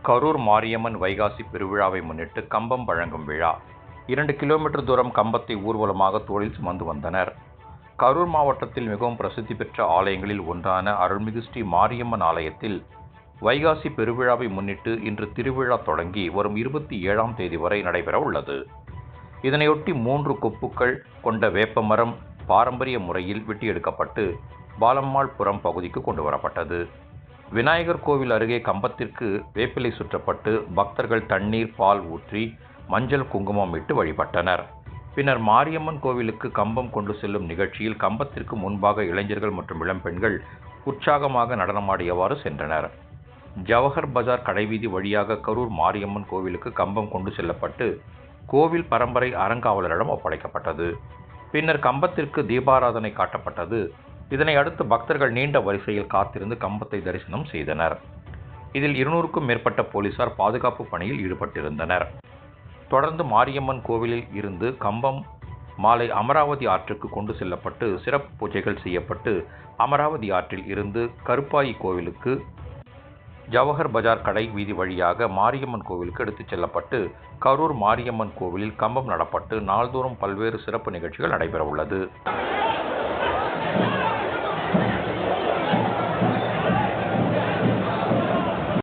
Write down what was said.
கரூர் மாரியம்மன் வைகாசி பெருவிழாவை முன்னிட்டு கம்பம் வழங்கும் விழா. 2 கிலோமீட்டர் தூரம் கம்பத்தை ஊர்வலமாக தோளில் சுமந்து வந்தனர். கரூர் மாவட்டத்தில் மிகவும் பிரசித்தி பெற்ற ஆலயங்களில் ஒன்றான அருள்மிகு ஸ்ரீ மாரியம்மன் ஆலயத்தில் வைகாசி பெருவிழாவை முன்னிட்டு இன்று திருவிழா தொடங்கி வரும் 27ஆம் தேதி வரை நடைபெற உள்ளது. இதனையொட்டி 3 கொப்புக்கள் கொண்ட வேப்பமரம் பாரம்பரிய முறையில் வெட்டி எடுக்கப்பட்டு பாலம்மாள்புரம் பகுதிக்கு கொண்டு வரப்பட்டது. விநாயகர் கோவில் அருகே கம்பத்திற்கு வேப்பிலை சுற்றப்பட்டு பக்தர்கள் தண்ணீர், பால் ஊற்றி மஞ்சள், குங்குமம் இட்டு வழிபட்டனர். பின்னர் மாரியம்மன் கோவிலுக்கு கம்பம் கொண்டு செல்லும் நிகழ்ச்சியில் கம்பத்திற்கு முன்பாக இளைஞர்கள் மற்றும் இளம்பெண்கள் உற்சாகமாக நடனமாடியவாறு சென்றனர். ஜவஹர் பஜார் கடைவீதி வழியாக கரூர் மாரியம்மன் கோவிலுக்கு கம்பம் கொண்டு செல்லப்பட்டு கோவில் பரம்பரை அறங்காவலரிடம் ஒப்படைக்கப்பட்டது. பின்னர் கம்பத்திற்கு தீபாராதனை காட்டப்பட்டது. இதனை அடுத்து பக்தர்கள் நீண்ட வரிசையில் காத்திருந்து கம்பத்தை தரிசனம் செய்தனர். இதில் 200க்கும் மேற்பட்ட போலீசார் பாதுகாப்பு பணியில் ஈடுபட்டிருந்தனர். தொடர்ந்து மாரியம்மன் கோவிலில் இருந்து கம்பம் மாலை அமராவதி ஆற்றுக்கு கொண்டு செல்லப்பட்டு சிறப்பு பூஜைகள் செய்யப்பட்டு அமராவதி ஆற்றில் இருந்து கருப்பாயி கோவிலுக்கு ஜவஹர் பஜார் கடை வீதி வழியாக மாரியம்மன் கோவிலுக்கு எடுத்துச் செல்லப்பட்டு கரூர் மாரியம்மன் கோவிலில் கம்பம் நடப்பட்டு நாள்தோறும் பல்வேறு சிறப்பு நிகழ்ச்சிகள் நடைபெற உள்ளது.